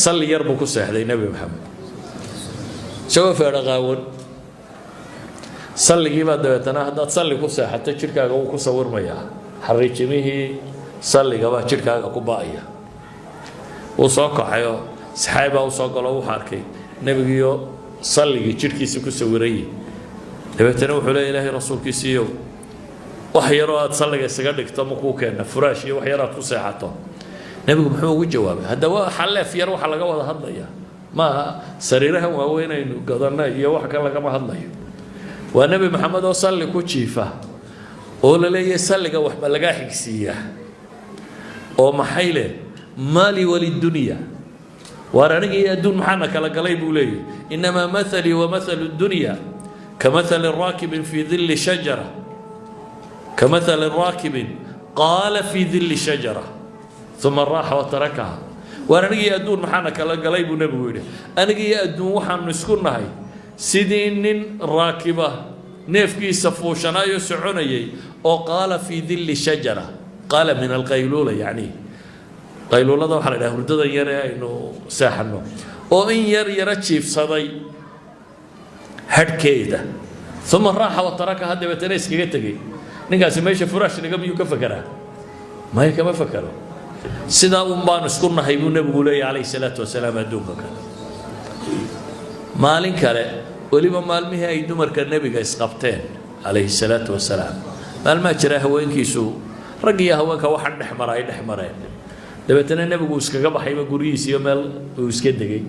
صلي يربو كساحدي النبي محمد سوى فرقاون صلي جيبا دوتنا هذا تصلي كساحة شركة أو كسور مياه حريت ميه صلي جبا شركة كوباية وصاقع يا سحابة وصاقع له حركي نبي يو صلي شركة كسوري دوتنا وحلا إلهي رسول كسيو وحيرات صلي السجادك تمكو كان فراشي وحيرات كساحته نبي محمد وجوابه هذا هو حل في يروح على جواد هالضيا ما سريرها وين إنه قدرنا يروح كلا كما هالضيا والنبي محمد صلى كوتشيفه ولا لي يصلي جوح بلقاه حكسيه أو محيله مالي وللدنيا وراني يدون محنا كلا قليب ولي إنما مثلي ومثل الدنيا كمثل الراكب في ظل شجرة كمثل الراكب قال في ظل شجرة ثم راح وتركها وانا نجي ادون محنا كلا قليب ونبي ويلي انا جي ادون waxaan iskunahay sidii nin raakiba neefkiisa fuushanayo soconayay oo qaala fi dhilli shajara qaala min alqaylula yani qaylulada waxa la yiraahdaa hurdada yar ee aynu saaxano oo in yar jiifsaday hadkeeda ثم راح وتركها هذا بتناس kaga tagay ninkaasi meesha furaash laga miyuu ka fakaraa ma kama fakaro سيدا أمبان اسكرنا هيبون نبغولي عليه الصلاة والسلام أدوك مالين كله ولما مال مه أيدو مركز النبي جالس قبتين عليه الصلاة والسلام مال ما ترى هوين كيسو رجيا هوين كواحد نحمرين دبتنا النبي جوز كجاب حيما جوريس يومال ويسكت دقي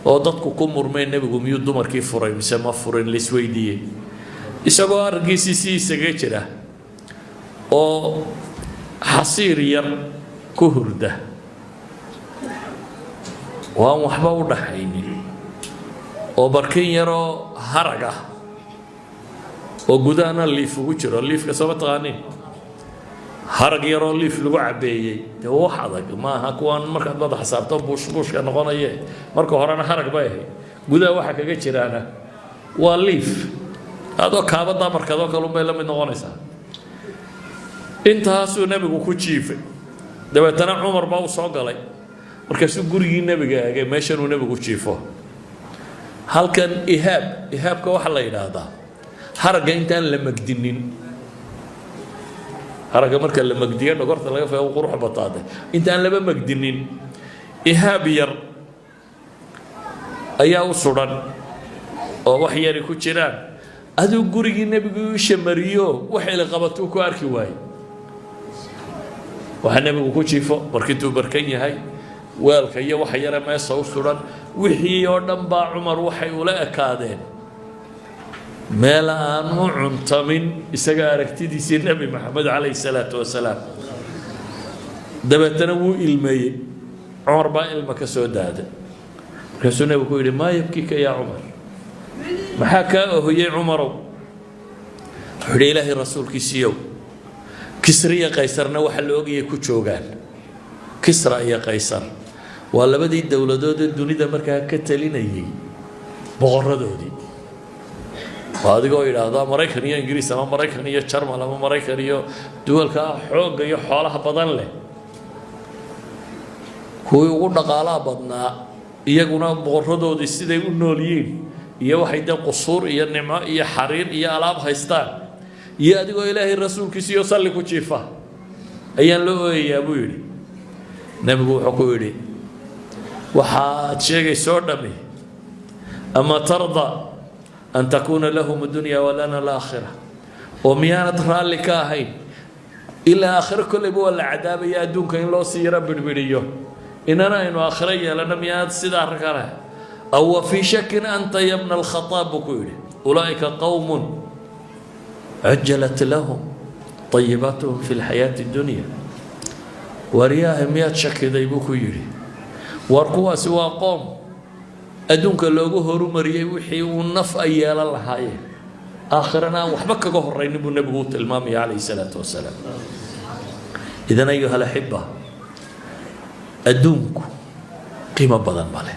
وضدك كم مرمين النبي جوم يدو مركز فرين مسمى فرين لسويدية إسقوا رجيسي سجيتشرا أو حصير ير كهردة وهم وحبوا دحيني وبركين يرو هرجة وجودنا اللي في وجهه اللي في كسبت غاني هرج يرو اللي في الوعبية هو حضق ما هكوان مركز بعض حسابته بوش كان غنيه مركز هرانا هرج باهي جودا واحد كجيرانا والليف هذا كابدا مركز هذا كلهم بيلا من غنيسه intaasuu nabigu ku jiifay dabeetana Umar baa soo galay markaasuu gurigii nabiga eegay meeshan uu nabigu jiifo halkan ihaabka waxa la yiraahdaa haraga intaan la magdinin haraga marka la magdiyo dhogorta laga faayo qurux bataade intaan laba magdinin ihaab yar ayaa u suran oo wax yar ku jiraan aduu gurigii nabigu shamariyo waxa la qabato ku arki waayay waxaan nabigu ku jiifo markii barkan yahay weelka iyo waxa yar ma soo suran wixii oo dhan baa Umar waxay ula ekaadeen meel aan u cuntamin isaga aragtidiisa nabi Maxamed alayhi salaatu wasalaam dabeetana wuu ilmeeyay Umar baa ilma ka soo daaday markaasuu nabigu ku yiri ma yabkika ya Umar maxaa ka hooyay Umar xidhi ilaahi rasuulkiisiyo كسرى قيصرنا وحلوقي كوجوغان كسرى يا قيصر ولا بدي الدولة دود الدنيا مركها كتليني بغردودي وهذا قوي هذا مريكانية إنجليز ما مريكانية شرم ما مريكانية دول كا حوق يحولها بدن له هو يقول نقالا بدنا يجونا بغردودي سيدا يقولون يا واحد قصور يا نعمة يا حرير يا ألعاب هايستان يا أديكو إلهي الرسول كسي يصلي كتشيفه أيان لو يا أبوي نبغو حكوري وحات شيء سودمي أما ترضى أن تكون لهم الدنيا ولنا الآخرة وميانة رالك هين إلى آخر كل بو العذاب يا دونك إن لو سيرا بالفيديو إننا إن آخرية لنا ميانة سيدار كره أو في شك أنت يا ابن الخطاب بكوري أولئك قوم عجلت لهم طيباتهم في الحياة الدنيا ورياهم مئة شك ذيبوك يري وارقوا سوا قوم أدونك اللوغو هرو مريي وحي ونف أيال الله آخرنا وحبك قهرين ابو نبوت المامي عليه الصلاة والسلام إذن أيها الأحبة أدونك قيمة بدن ماله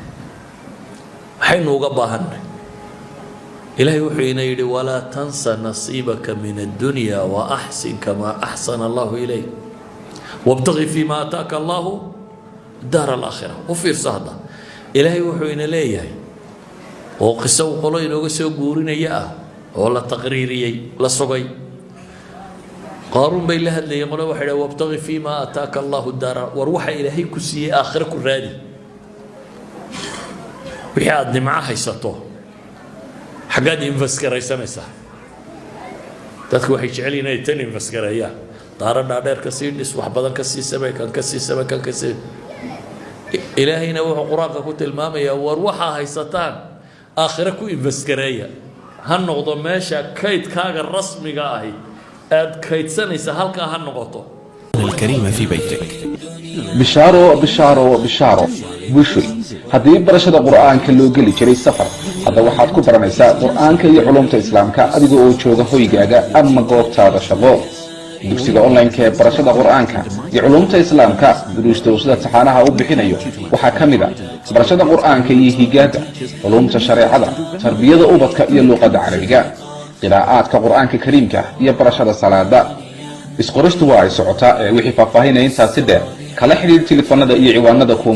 حين وقبهن إلهي وحينا يدي ولا تنسى نصيبك من الدنيا وأحسن كما أحسن الله إليك وابتغي فيما أتاك الله daar alaakhira u fiirso hadda ilaahay wuxuu ina leeyahay oo qiso uu qolo inooga soo guurinaya ah oo la taqriiriyey la sugay qaaruun bay la hadlayeen qolo waxay dhahay wabtaqi fiima ataaka allahu daara war waxa ilaahay ku siiyey aakhira ku raadi wixii aad nimco haysato xaggaad invest garaysanaysaa dadku waxay jecel yihiin inay tan invest gareeyaan daara dhaadheer ka sii dhis wax badan ka sii samee kan ka sii samee kan ka sii ilaahayna wuxuu qur-aanka ku tilmaamayaa war waxaa haysataan aakhira ku invest gareeya ha noqdo meesha kaydkaaga rasmiga ahi aad kaydsanaysa halkaa ha noqoto الكريم في بيتك bishaaro bishaaro bishaaro bushri haddii barashada qur'aanka loo geli jiray safar hadda waxaad ku baranaysaa qur'aanka iyo culumta islaamka adiga oo jooga hoygaaga ama goobtaada shaqo dugsiga online-ka ee barashada qur'aanka iyo culumta islaamka duruusta uu sida taxaanaha u bixinayo waxaa ka mid ah barashada qur'aanka iyo higaada culumta shareecada tarbiyada ubadka iyo luqadda carabiga qiraa'aadka qur'aanka kariimka iyo barashada salaada isqoristu waa ay socotaa wixii faahfaahinaya intaasi dheer kala xidhiir telefoonada iyo ciwaanada ku